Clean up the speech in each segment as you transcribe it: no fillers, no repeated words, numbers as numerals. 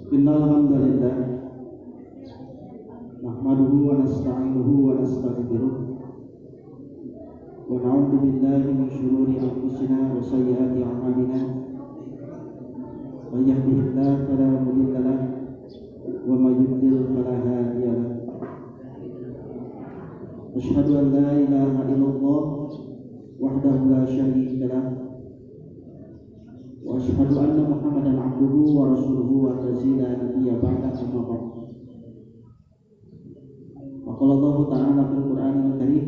Innal hamdalillah nahmaduhu wa nasta'inuhu wa nastaghfiruh wa na'udzu billahi min shururi anfusina wa sayyiati a'malina may yahdihillahu fala mudilla lahu wa may yudlil fala hadiya lahu asyhadu an la ilaha illallah wahdahu la syarika lahu wa asyhadu anna Muhammadan abduhu wa rasuluhu wa la nabiyya ba'da amma ba'd. Wa qala Allah ta'ala fil Qur'anil Karim,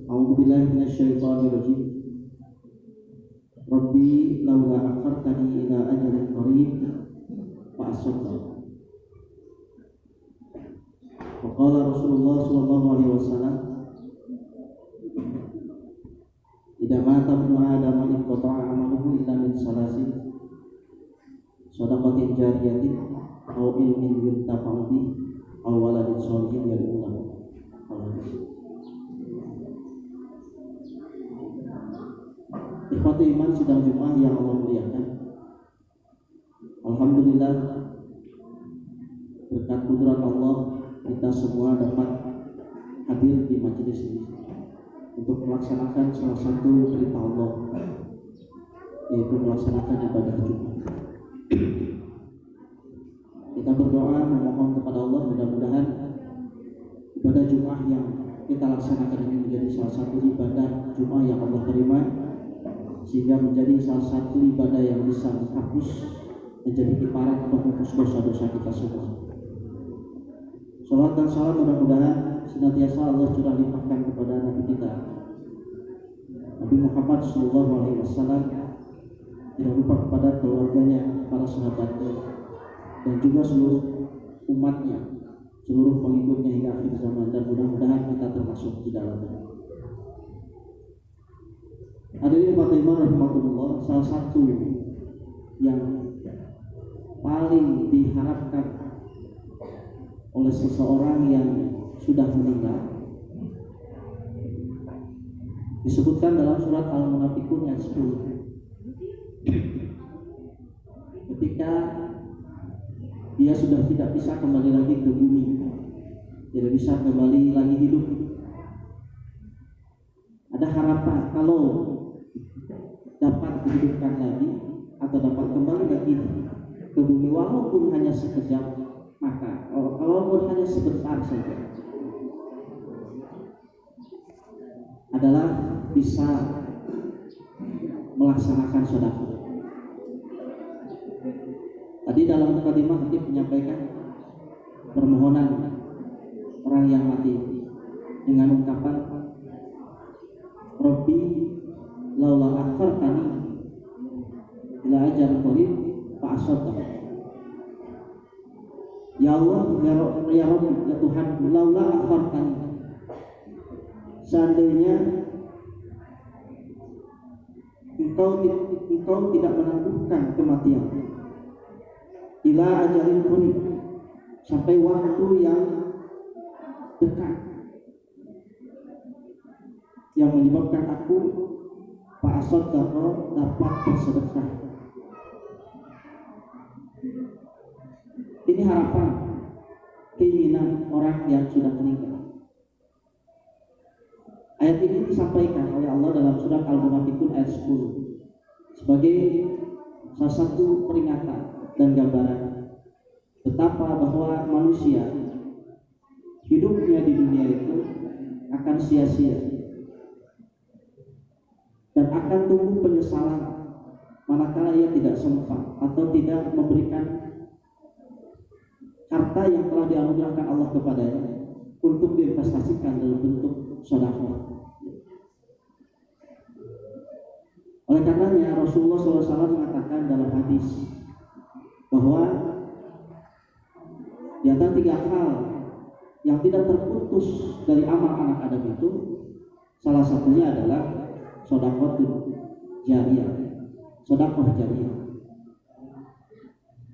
a'udzu billahi minasy syaithanir rajim. Rabbi laula akhartani ila ajalin qarib fa asaddaq. Wa qala Rasulullah sallallahu alaihi wasallam, idza mata ibnu adam inqata'a amaluhu illa min salasin shadaqatin jariyatin aw ilmin yuntafa'u bihi aw waladin sholihin yad'u lahu. Ikhwati iman sidang Jumat yang Allah muliakan, alhamdulillah berkat kudrat Allah kita semua dapat hadir di majelis ini untuk melaksanakan salah satu perintah Allah, yaitu melaksanakan ibadah Jumat. Kita berdoa memohon kepada Allah mudah-mudahan ibadah Jumat yang kita laksanakan ini menjadi salah satu ibadah Jumat yang Allah terima, sehingga menjadi salah satu ibadah yang bisa menghapus, menjadi kiparat menghapus dosa-dosa kita semua. Salawat dan salam mudah-mudahan senantiasa Allah curah limpahkan kepada Nabi kita Nabi Muhammad SAW, tidak lupa kepada keluarganya, para sahabatnya, dan juga seluruh umatnya, seluruh pengikutnya hingga akhir zaman, dan mudah-mudahan kita termasuk di dalamnya. Hadirin Fatimah rahmatullah, salah satu yang paling diharapkan oleh seseorang yang sudah meninggal disebutkan dalam surat Al-Munafiqun ayat 10, ketika dia sudah tidak bisa kembali lagi ke bumi, tidak bisa kembali lagi hidup, ada harapan kalau dapat dihidupkan lagi atau dapat kembali lagi ke bumi walaupun hanya sekejap, maka walaupun hanya sebentar saja, adalah bisa melaksanakan sedekah. Tadi dalam mukadimah kita menyampaikan permohonan orang yang mati dengan ungkapan Rabbi laula akhartani ila ajalin qarib fa asaddaq. Ya Allah, ya Rabbi, ya Tuhan, laula akhartani, seandainya engkau tidak menangguhkan kematian, ila ajalin qarib, sampai waktu yang dekat yang menyebabkan aku Pak Asad dapat bersedekah. Ini harapan, keinginan orang yang sudah meninggal. Ayat ini disampaikan oleh Allah dalam surat Al-Munafiqun ayat 10 sebagai salah satu peringatan dan gambaran betapa bahwa manusia hidupnya di dunia itu akan sia-sia dan akan tumbuh penyesalan manakala ia tidak sempat atau tidak memberikan harta yang telah dianugerahkan Allah kepadanya untuk diinvestasikan dalam bentuk sedekah. Oleh karenanya Rasulullah SAW mengatakan dalam hadis bahwa di antara 3 hal yang tidak terputus dari amal anak Adam itu, salah satunya adalah sedekah jariyah, sedekah jariyah.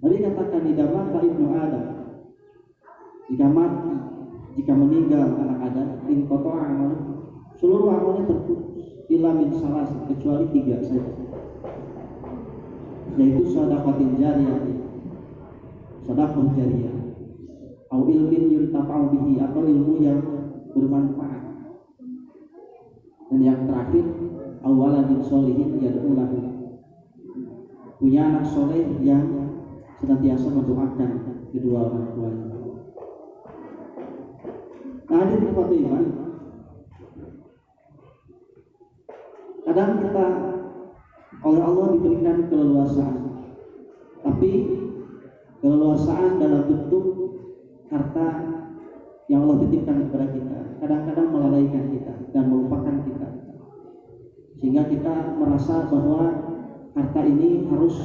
Tadi katakan di dalam ibnu Adam, jika meninggal anak Adam, inqata'a amaluhu, seluruh amalnya terputus, illa min salas, kecuali 3 saja, yaitu sedekah jariyah, sedekah jariyah, atau ilmin yuntafa'u bihi, atau ilmu yang bermanfaat. Dan yang terakhir, awaladin sholihin yad'u lahu, punya anak soleh yang senantiasa mendoakan kedua orang tuanya. Nah, hadirin iman, kadang kita oleh Allah diberikan keleluasaan, tapi keleluasaan dalam bentuk harta yang Allah titipkan kepada kita kadang-kadang melalaikan kita dan melupakan kita, sehingga kita merasa bahwa harta ini harus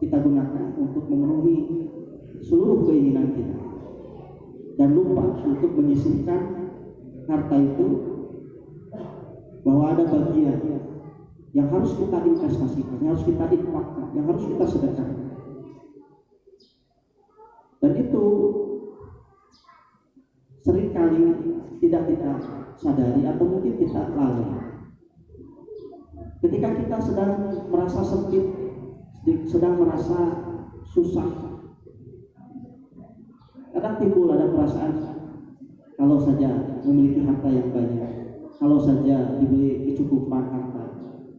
kita gunakan untuk memenuhi seluruh keinginan kita, dan lupa untuk menyisihkan harta itu bahwa ada bagian yang harus kita investasikan, yang harus kita infakkan, yang harus kita sedekahkan. Dan itu seringkali tidak kita sadari atau mungkin kita lalai. Ketika kita sedang merasa sempit, sedang merasa susah, kadang timbul ada perasaan, kalau saja memiliki harta yang banyak, kalau saja diberi kecukupan harta,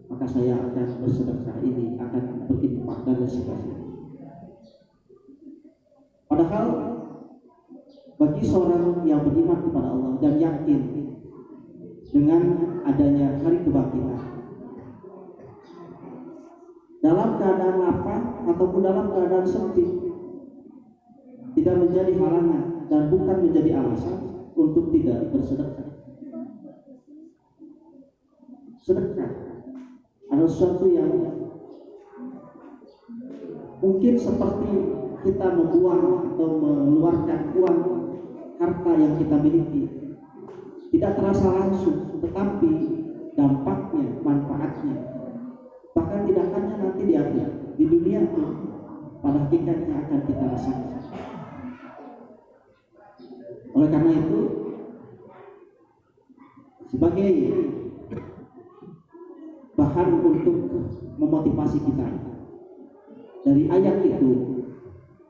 maka saya akan bersedekah ini, akan berinfak dan sebagainya. Padahal bagi seorang yang beriman kepada Allah dan yakin dengan adanya hari kebangkitan, dalam keadaan lapang ataupun dalam keadaan sempit, tidak menjadi halangan dan bukan menjadi alasan untuk tidak bersedekah. Sedekah adalah sesuatu yang mungkin seperti kita membuang atau mengeluarkan uang harta yang kita miliki, tidak terasa langsung, tetapi dampaknya, manfaatnya, bahkan tidak hanya nanti di akhirat, di dunia pun pada hakikatnya akan kita rasakan. Oleh karena itu, sebagai bahan untuk memotivasi kita dari ayat itu,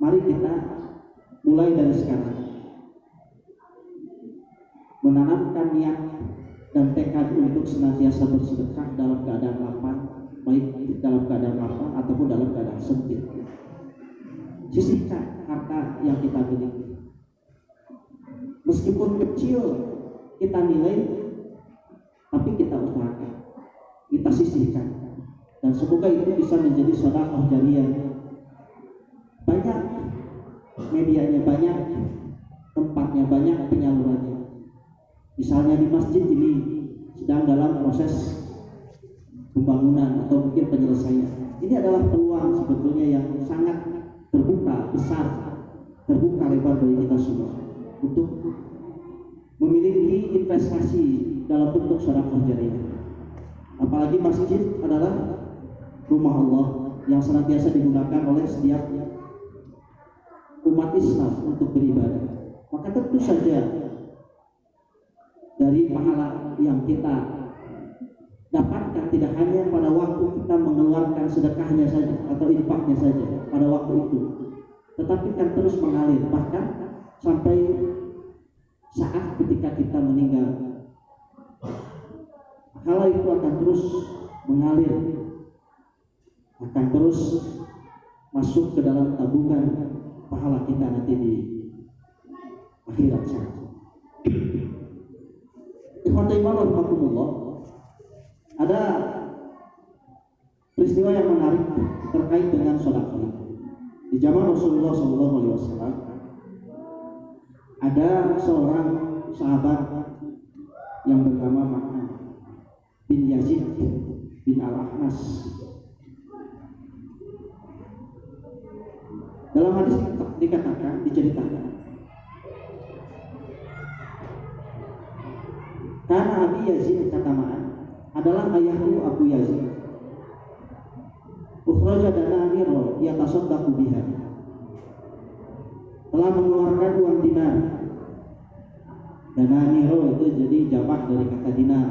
mari kita mulai dari sekarang menanamkan niat dan tekad untuk senantiasa bersedekah dalam keadaan lapang, baik dalam keadaan lapang ataupun dalam keadaan sempit. Sisihkan harta yang kita miliki, meskipun kecil kita nilai, tapi kita usahakan, kita sisihkan, dan semoga itu bisa menjadi sedekah jariyah. Banyak medianya, banyak tempatnya, banyak penyalurannya. Misalnya di masjid ini sedang dalam proses pembangunan atau mungkin penyelesaian. Ini adalah peluang sebetulnya yang sangat terbuka, besar, terbuka lebar bagi kita semua untuk memiliki investasi dalam bentuk sedekah jariyah. Apalagi masjid adalah rumah Allah yang senantiasa digunakan oleh setiap umat Islam untuk beribadah. Maka tentu saja dari pahala yang kita dapatkan tidak hanya pada waktu kita mengeluarkan sedekahnya saja atau infaknya saja pada waktu itu, tetapi kan terus mengalir bahkan sampai saat ketika kita meninggal. Pahala itu akan terus mengalir, akan terus masuk ke dalam tabungan pahala kita nanti di akhirat sana. Ikhwatul iman rahimakumullah, ada peristiwa yang menarik terkait dengan sedekah. Di zaman Rasulullah SAW ada seorang sahabat yang bernama Ma'an bin Yazid bin Al-Ahnas. Dalam hadis dikatakan, diceritakan, karena Abi Yazid, kata Ma'an, adalah ayahku Abu Yazid. Ukhraja dananiro yatasaddaqu biha, telah mengeluarkan uang dinar. Dananiro itu jadi jamak dari kata dinar,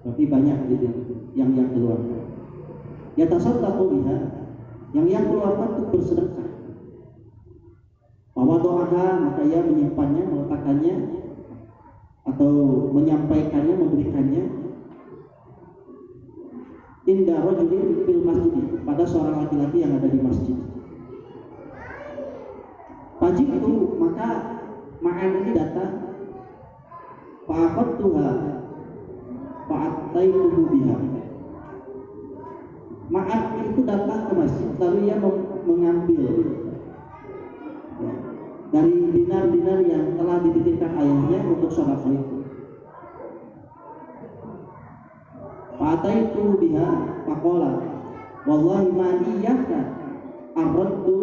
berarti banyak gitu yang keluarkan. Yatasaddaqu biha, yang keluarkan untuk bersedekah. Wawadoaha, maka ia menyimpannya, meletakkannya atau menyampaikannya, memberikannya inda rajulin fil masjid, pada seorang laki-laki yang ada di masjid. Pajik itu, maka ma'an ini datang, fa'aqadtuha fa'ataituhu biha. Ma'an itu datang ke masjid, lalu ia mengambil ya, dari dinar-dinar yang telah dititipkan ayahnya untuk sedekah itu. Fa'ataituhu biha faqala wallahi ma iyyaka aradtu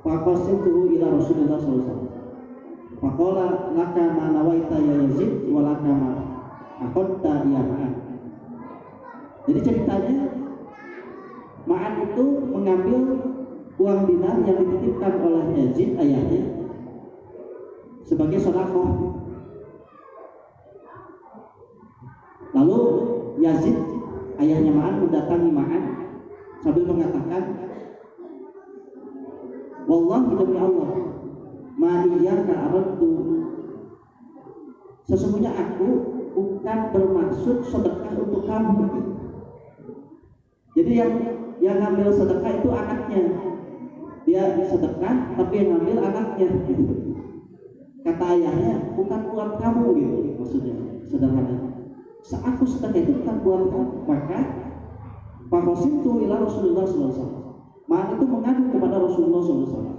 faqasimtuhu ila Rasulullah sallallahu alaihi wasallam. Faqala laka ma nawaita ya Yazid wa laka ma akhadta ya Ma'an. Jadi ceritanya, Ma'an itu mengambil uang dinar yang dititipkan oleh Yazid ayahnya sebagai sedekah. Lalu Yazid ayahnya Ma'an mendatangi Ma'an sambil mengatakan, wallahi demi Allah, ma iyyaka aradtu, sesungguhnya aku bukan bermaksud sedekah untuk kamu. Jadi yang ngambil sedekah itu anaknya. Dia sedekah tapi yang ngambil anaknya gitu. Kata ayahnya, bukan buat kamu gitu maksudnya, sederhana. Aku sedekah itu bukan buat kamu. Maka faqasimtu ila Rasulullah sallallahu alaihi wasallam. Ma'an itu mengadu kepada Rasulullah SAW.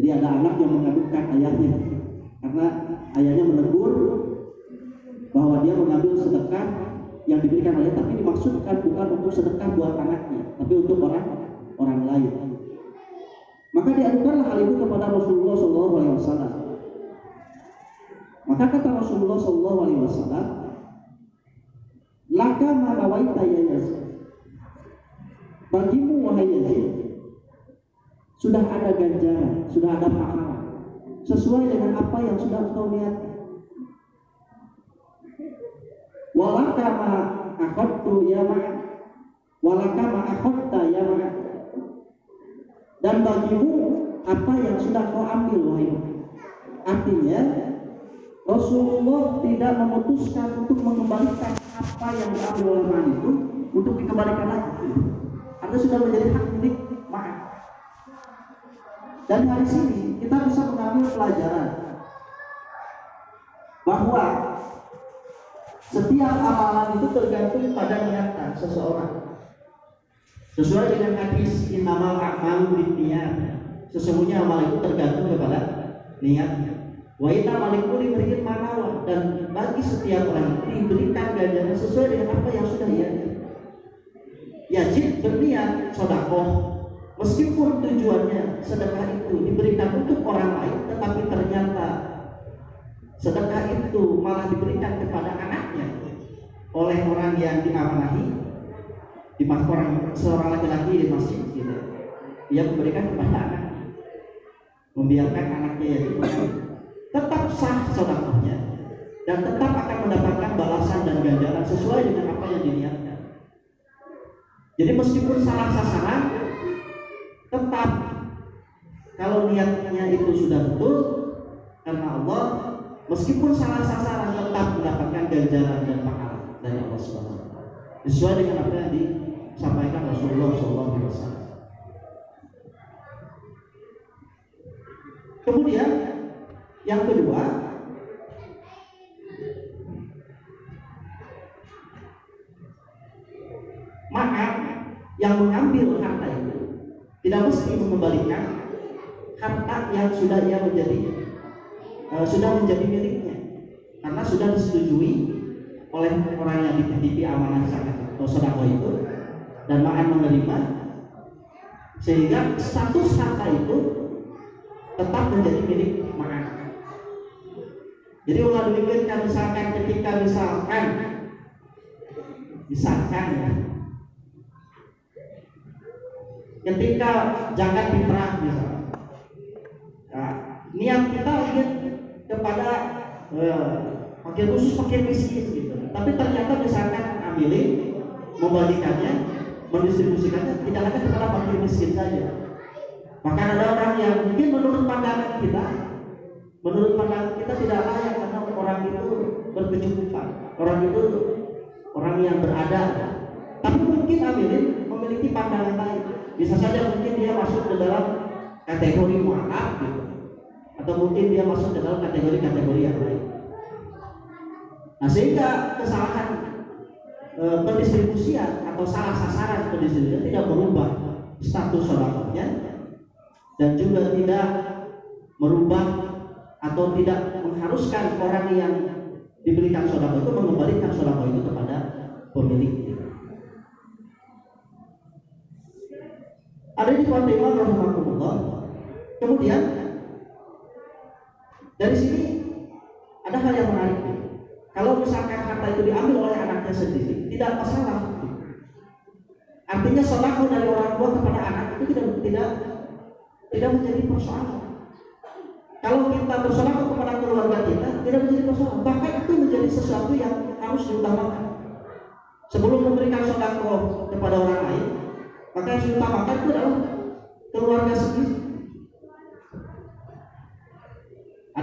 Jadi ada anak yang mengadukan ayahnya karena ayahnya menegur bahwa dia mengambil sedekah yang diberikan ayah, tapi dimaksudkan bukan untuk sedekah buat anaknya, tapi untuk orang lain. Maka diadukanlah hal itu kepada Rasulullah SAW. Maka kata Rasulullah SAW, laka ma nawaita ya Yazid, bagimu wahai Yazid sudah ada ganjaran, sudah ada pahala sesuai dengan apa yang sudah engkau niatkan. Walaka ma akhadtu ya Ma'an, walaka ma akhadta ya Ma'an, dan bagimu apa yang sudah kau ambil wahai Ma'an. Artinya Rasulullah tidak memutuskan untuk mengembalikan apa yang diambil oleh Ma'an itu untuk dikembalikan lagi. Artinya sudah menjadi hak milik Ma'an. Dan dari sini kita bisa mengambil pelajaran bahwa setiap amalan itu tergantung pada niatan seseorang. Sesuai dengan hadis innamal a'malu binniyat, sesungguhnya amal itu tergantung kepada niatnya. Wa innamal likulli imri'in ma nawa, dan bagi setiap orang diberikan ganjaran sesuai dengan apa yang sudah ia niat. Yazid berniat sedekah, meskipun tujuannya sedekah itu diberikan untuk orang lain, tetapi ternyata sedekah itu malah diberikan kepada anaknya oleh orang yang diamanahi, di seorang laki-laki di masjid gitu. Dia memberikan kepada anaknya, membiarkan anaknya yaitu tetap sah sedekahnya dan tetap akan mendapatkan balasan dan ganjaran sesuai dengan apa yang diniatkan. Jadi meskipun salah sasaran, tetap kalau niatnya itu sudah betul karena Allah, meskipun salah sasaran tetap mendapatkan ganjaran dan pahala dari Allah Subhanahu wa taala. Sesuai dengan apa yang disampaikan Rasulullah SAW. Kemudian yang kedua, maka yang mengambil harta itu tidak mesti mengembalikan harta yang sudah ia sudah menjadi miliknya, karena sudah disetujui oleh orang yang dititipi amanah zakat atau sedekah itu dan Ma'an menerima, sehingga status harta itu tetap menjadi milik Ma'an. Jadi ulah demikian, misalkan ketika misalkan ketika zakat fitrah misalnya, nah, niat kita ingin kepada fakir khusus, fakir miskin gitu, tapi ternyata misalkan ambilin, membagikannya, mendistribusikannya tidak hanya kepada fakir miskin saja, Bahkan ada orang yang mungkin menurut pandangan kita tidak layak karena orang itu berkecukupan, orang itu orang yang berada. Tapi mungkin amilin memiliki pandangan lain. Bisa saja mungkin dia masuk ke dalam kategori mu'alaf gitu. Atau mungkin dia masuk ke dalam kategori-kategori yang lain. Nah, sehingga kesalahan pendistribusian atau salah sasaran pendistribusian tidak merubah status sedekahnya dan juga tidak merubah atau tidak mengharuskan orang yang diberikan sedekah itu mengembalikan sedekah itu kepada pemiliknya. Ada di Fatimah rahimahullah. Kemudian dari sini ada hal yang menarik. Kalau misalkan harta itu diambil oleh anaknya sendiri, tidak masalah. Artinya sedekah dari orang tua kepada anak itu tidak menjadi persoalan. Kalau kita bersedekah kepada keluarga kita, tidak menjadi persoalan. Bahkan itu menjadi sesuatu yang harus diutamakan. Sebelum memberikan sedekah kepada orang lain, maka yang diutamakan itu adalah keluarga sendiri.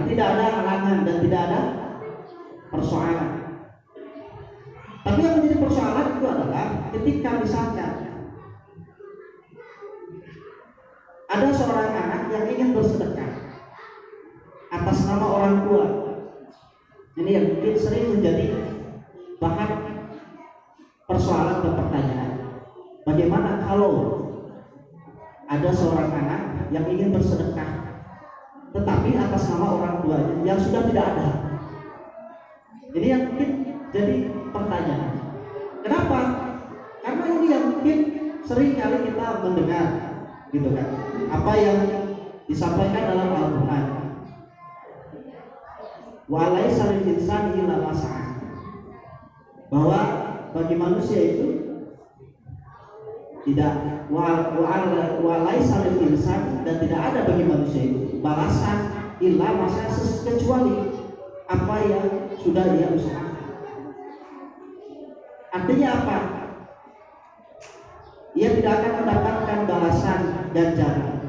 Tidak ada halangan dan tidak ada persoalan. Tapi yang menjadi persoalan itu adalah ketika misalkan ada seorang anak yang ingin bersedekah atas nama orang tua. Ini yang mungkin sering menjadi bahan persoalan dan pertanyaan. Bagaimana kalau ada seorang anak yang ingin bersedekah tetapi atas nama orang tuanya yang sudah tidak ada? Ini yang mungkin jadi pertanyaan. Kenapa? Karena ini yang mungkin sering kali kita mendengar, gitu kan? Apa yang disampaikan dalam Al-Quran. Wa laisa lil insani illa ma sa'a. Bahwa bagi manusia itu tidak wa laisa lil insani, dan tidak ada bagi manusia itu balasan illa ma sa'a, kecuali apa yang sudah dia usahakan. Artinya apa? Ia tidak akan mendapatkan balasan ganjaran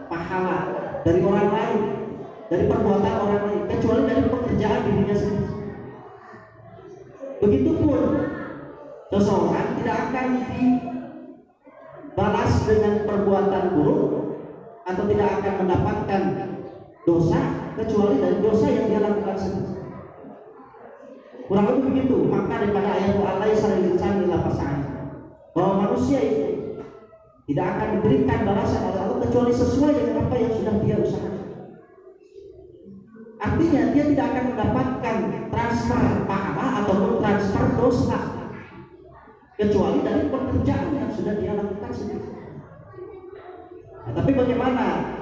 pahala dari orang lain, dari perbuatan orang lain, kecuali dari pekerjaan dirinya sendiri. Begitupun seseorang tidak akan dibalas dengan perbuatan buruk atau tidak akan mendapatkan dosa kecuali dari dosa yang dia lakukan sendiri. Kurang lebih begitu. Maka daripada ayat Allah salil insani illa pasang, bahwa manusia itu tidak akan diberikan balasan oleh Allah kecuali sesuai dengan apa yang sudah dia usahakan. Artinya dia tidak akan mendapatkan transfer pahala ataupun transfer dosa kecuali dari pekerjaan yang sudah dia lakukan sendiri. Nah, tapi bagaimana?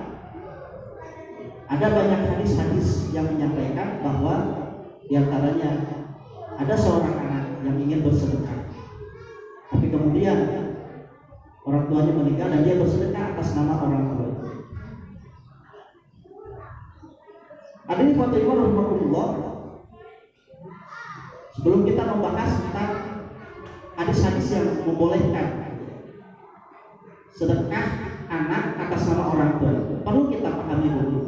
Ada banyak hadis-hadis yang menyampaikan bahwa diantaranya ada seorang anak yang ingin bersedekah, tapi kemudian orang tuanya meninggal dan dia bersedekah atas nama orang tua. Ada di Fatimah rahimahullah. Sebelum kita membahas tentang hadis-hadis yang membolehkan sedekah anak atas nama orang tua, perlu kita pahami dulu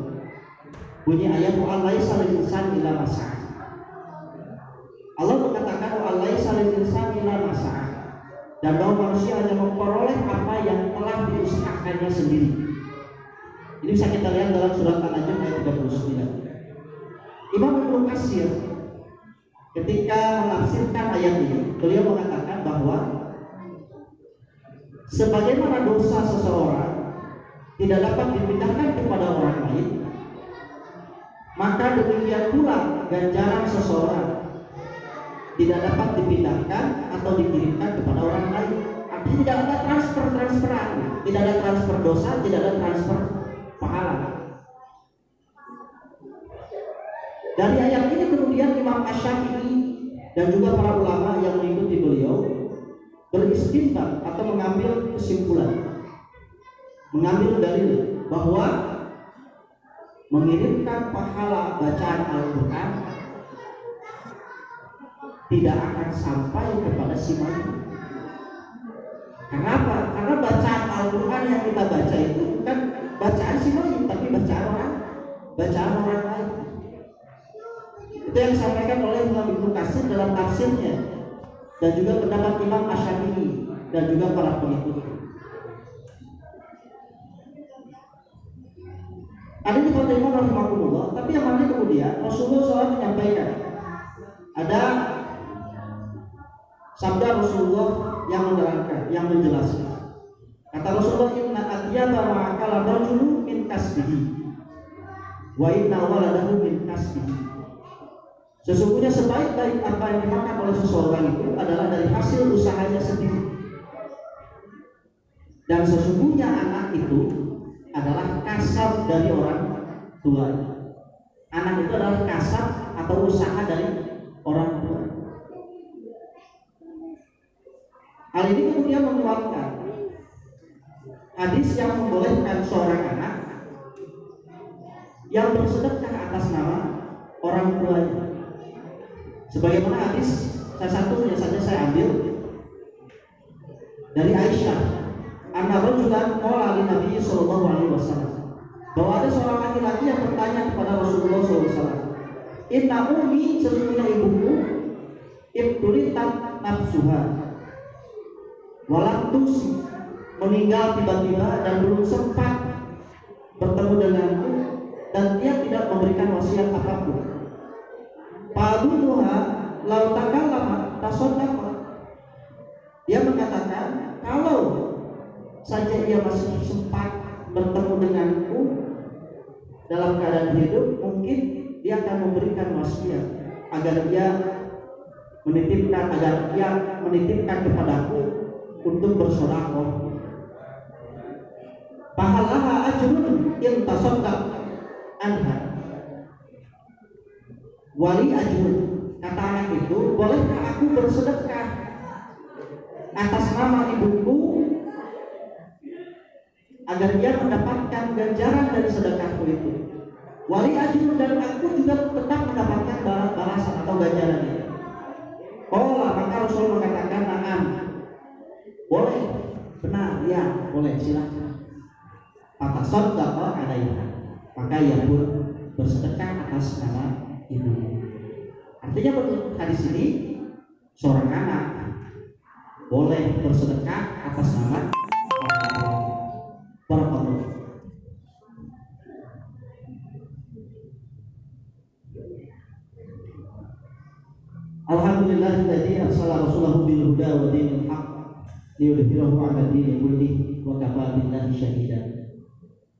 bunyi ayat wa laisa lil insani illa ma sa'a. Allah mengatakan wa laisa lil insani illa ma sa'a, dan bahwa manusia hanya memperoleh apa yang telah diusahakannya sendiri. Ini bisa kita lihat dalam surat An-Najm ayat 39. Imam Ibnu Katsir ketika menafsirkan ayat ini, beliau mengatakan bahwa sebagaimana dosa seseorang tidak dapat dipindahkan kepada orang lain, maka demikian pula ganjaran seseorang tidak dapat dipindahkan atau dikirimkan kepada orang lain. Artinya tidak ada transferan, tidak ada transfer dosa, tidak ada transfer pahala. Dari ayat ini kemudian Imam Asy-Syafi'i dan juga para ulama yang mengikuti beliau beristinbat atau mengambil kesimpulan, mengambil dalil bahwa mengirimkan pahala bacaan Al-Quran tidak akan sampai kepada si manusia. Kenapa? Karena bacaan Al-Quran yang kita baca itu bacaan orang lain. Itu yang disampaikan oleh Imam Ibnu Katsir dalam tafsirnya, dan juga pendapat Imam Asy-Syafi'i dan juga para pengikutnya. Ada di Fatimah rahimahullah, tapi yang mana kemudian Rasulullah SAW menyampaikan, ada sabda Rasulullah yang menerangkan, yang menjelaskan. Kata Rasulullah, inna atyaba ma'akala rajulu min kasbihi wa inna waladahu min kasbihi. Sesungguhnya sebaik-baik apa yang dimakan oleh seseorang itu adalah dari hasil usahanya sendiri. Dan sesungguhnya anak itu adalah kasab dari orang tua. Anak itu adalah kasab atau usaha dari orang tua. Hal ini kemudian menguatkan hadis yang membolehkan seorang anak yang bersedekah atas nama orang tuanya. Sebagaimana hadis salah satunya saja saya ambil dari Aisyah, anna rajulan qala lin Nabi sallallahu alaihi wasallam, bahwa ada seorang laki-laki yang bertanya kepada Rasulullah sallallahu alaihi wasallam, inna ummi, sesungguhnya ibuku, ibtulitat nafsuha walam tusi, meninggal tiba-tiba dan belum sempat bertemu denganku, dan dia tidak memberikan wasiat apapun. Fa'adunuha lau takallama tasaddaqa. Dia mengatakan, kalau saja ia masih sempat bertemu denganku dalam keadaan hidup, mungkin dia akan memberikan wasiat agar dia menitipkan kepadaku untuk bersedekah. Fahalaha ajrun in tasaddaq anha. Wali ajrun, kata anak itu, bolehkah aku bersedekah atas nama ibuku agar dia mendapatkan ganjaran dari sedekahku itu? Wali ajrun, dan aku juga tetap mendapatkan balasan atau ganjaran itu. Maka Rasul mengatakan, na'am, boleh, benar, ya, boleh, silakan. Fatasaddaqa 'alaiha, maka ia pun bersedekah atas nama ibu. Artinya menurut hadis ini, seorang anak boleh bersedekah atas nama orang tua. Alhamdulillahilladzi arsala rasulahu bil huda wa dinil haqq liyudhhirahu 'ala dini kullihi wa kafaa billahi shahida.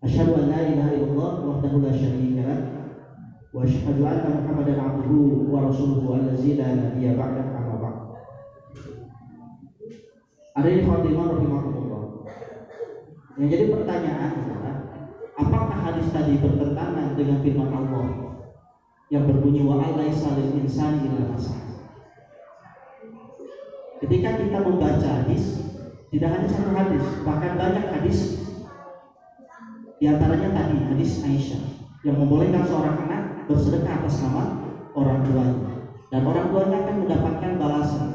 Asyhadu an la ilaha illallah wahdahu la syarika lah wa asyhadu anna Muhammadan 'abduhu wa rasuluhu allazi la nabiyya ba'dahu, amma ba'd. Ada Fatimah rahimahullah. Yang jadi pertanyaan adalah, apakah hadis tadi bertentangan dengan firman Allah yang berbunyi wa alaisa lil insani illa ma sa'a? Ketika kita membaca hadis, tidak hanya satu hadis, bahkan banyak hadis. Di antaranya tadi hadis Aisyah yang membolehkan seorang anak bersedekah atas nama orang tuanya, dan orang tuanya akan mendapatkan balasan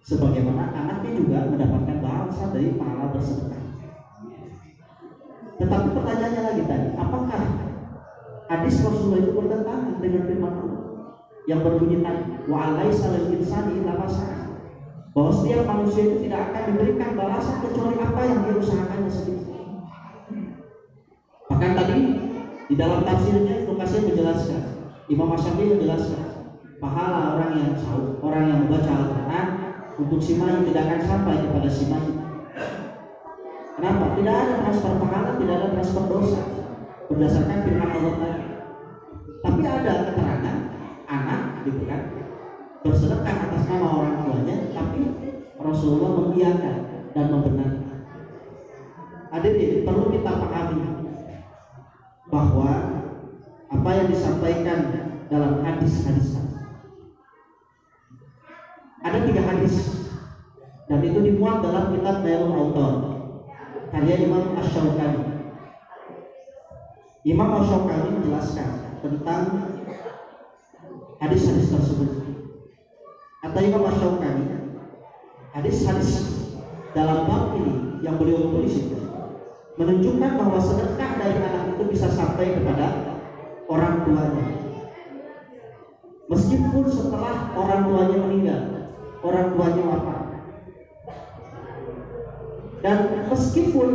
sebagaimana anaknya juga mendapatkan balasan dari pahala bersedekah. Tetapi pertanyaannya lagi tadi, apakah hadis Rasulullah itu bertentangan dengan firman Allah yang berbunyi tadi wa alaisa lil insani illa ma sa'a, bahwa setiap manusia itu tidak akan diberikan balasan kecuali apa yang dia usahakannya sendiri. Bahkan tadi di dalam tafsirnya Ibnu Katsir menjelaskan, Imam Asy-Syafi'i menjelaskan, pahala orang yang sahur, orang yang membaca Al-Quran untuk si mayit tidak akan sampai kepada si mayit. Kenapa? Tidak ada transfer pahala, tidak ada transfer dosa berdasarkan firman Allah tadi. Tapi ada keterangan anak, gitu kan, bersedekah atas nama orang tuanya, tapi Rasulullah mengiyakan dan membenarkan. Hadirin, perlu kita pahami bahwa apa yang disampaikan dalam hadis-hadis ada 3 hadis, dan itu dimuat dalam kitab Nailul Awtar karya Imam Asy-Syaukani. Imam Asy-Syaukani menjelaskan tentang hadis-hadis tersebut. Kata Imam Asy-Syaukani, hadis-hadis dalam bab ini yang beliau tulis itu menunjukkan bahwa sedekah dari anak itu bisa sampai kepada orang tuanya. Meskipun setelah orang tuanya meninggal, orang tuanya wafat. Dan meskipun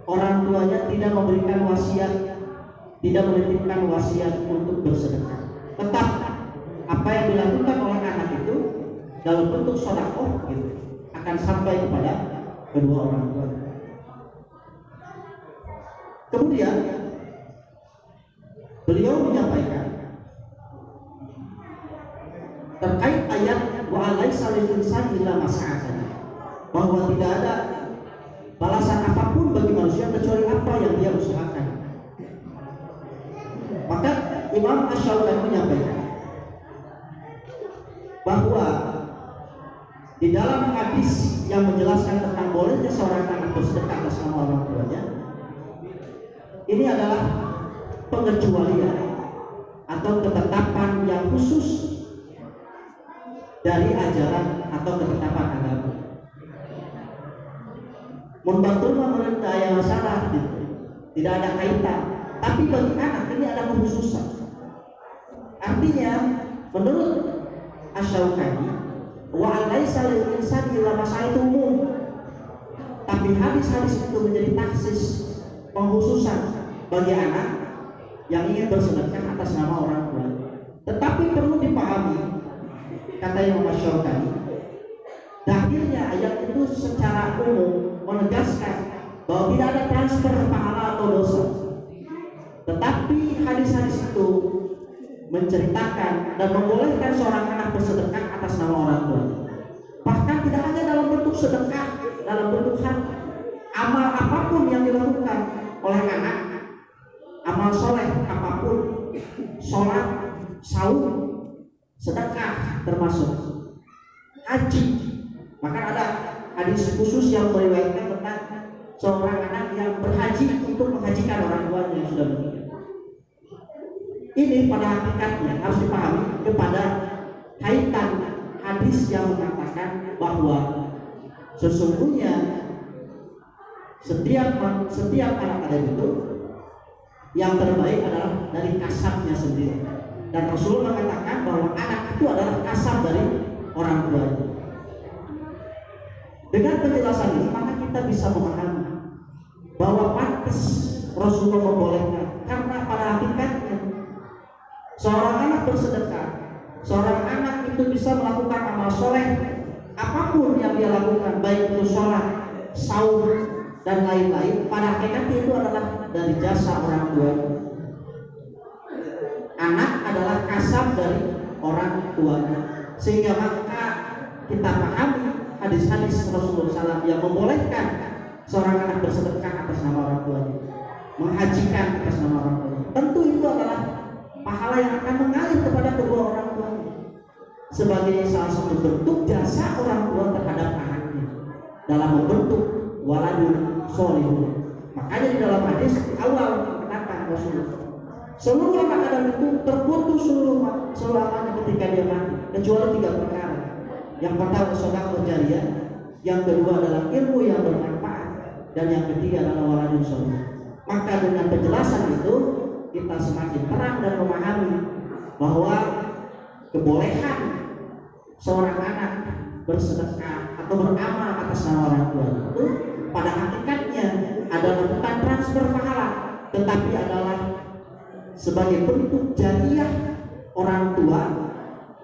orang tuanya tidak memberikan wasiat, tidak menitipkan wasiat untuk bersedekah, tetap apa yang dilakukan oleh anak itu dalam bentuk sedekah gitu, akan sampai kepada kedua orang tua. Kemudian beliau menyampaikan terkait ayat wa alaisa lil insani illa ma sa'a, bahwa tidak ada balasan apapun bagi manusia kecuali apa yang dia usahakan. Maka Imam Asy-Syaukani menyampaikan bahwa di dalam hadis yang menjelaskan tentang bolehnya seorang anak bersedekah atas nama orang tuanya, ini adalah pengecualian atau ketetapan yang khusus dari ajaran atau ketetapan agama. Membantu memerintah yang salah tidak ada kaitan, tapi bagi anak ini ada kekhususan. Artinya menurut Asy-Syaukani wa alaisa lil insani illa ma sa'a itu umum, tapi hadis-hadis itu menjadi taksis, pengkhususan bagi anak yang ingin bersedekah atas nama orang tua. Tetapi perlu dipahami, kata Imam Asy-Syaukani, dahilnya ayat itu secara umum menegaskan bahwa tidak ada transfer pahala atau dosa. Tetapi hadis-hadis itu menceritakan dan membolehkan seorang anak bersedekah atas nama orang tua. Bahkan tidak hanya dalam bentuk sedekah, dalam bentuk harta, amal apapun yang dilakukan oleh anak, amal soleh apapun, sholat, saum, sedekah termasuk haji. Maka ada hadis khusus yang meriwayatkan tentang seorang anak yang berhaji untuk menghajikan orang tuanya yang sudah meninggal. Ini pada hakikatnya harus dipahami kepada kaitan hadis yang mengatakan bahwa sesungguhnya setiap anak Adam itu yang terbaik adalah dari kasabnya sendiri. Dan Rasul mengatakan bahwa anak itu adalah kasab dari orang tuanya. Dengan penjelasan ini maka kita bisa memahami bahwa pantas Rasulullah membolehkan, karena pada hakikatnya seorang anak bersedekah, seorang anak itu bisa melakukan amal soleh apapun yang dia lakukan, baik itu sholat, saum dan lain-lain, pada hakikatnya itu adalah dari jasa orang tua. Anak adalah kasab dari orang tuanya, sehingga maka kita pahami hadis-hadis Rasulullah SAW yang membolehkan seorang anak bersedekah atas nama orang tuanya, menghajikan atas nama orang tuanya. Tentu itu adalah pahala yang akan mengalir kepada kedua orang tuanya sebagai salah satu bentuk jasa orang tua terhadap anaknya dalam membentuk waladun sholihun. Makanya di dalam hadis awal dikatakan Rasulullah, seluruh anak Adam itu terputus selamanya ketika dia mati, kecuali 3 perkara. Yang pertama sedekah jariyah, yang kedua adalah ilmu yang bermanfaat, dan yang ketiga adalah waladun sholih. Maka dengan penjelasan itu kita semakin terang dan memahami bahwa kebolehan seorang anak bersedekah atau beramal atas nama orang tua itu pada hakikatnya adalah bukan transfer pahala, tetapi adalah sebagai bentuk jariyah orang tua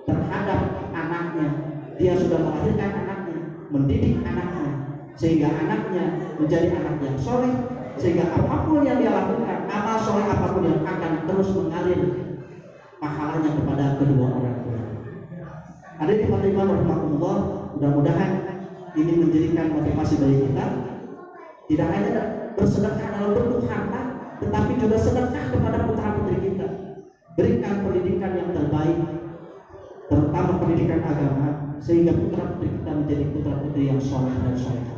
terhadap anaknya. Dia sudah melahirkan anaknya, mendidik anaknya, sehingga anaknya menjadi anak yang soleh, sehingga apapun yang dia lakukan, amal soleh apapun yang akan terus mengalir pahalanya kepada kedua orang tua. Ada di Fatimah rahimahullah, mudah-mudahan ini menjadikan motivasi bagi kita, tidak hanya bersedekah dalam bentuk harta, tetapi juga sedekah kepada putra-putri kita. Berikan pendidikan yang terbaik, terutama pendidikan agama, sehingga putra-putri kita menjadi putra-putri yang soleh dan soleh.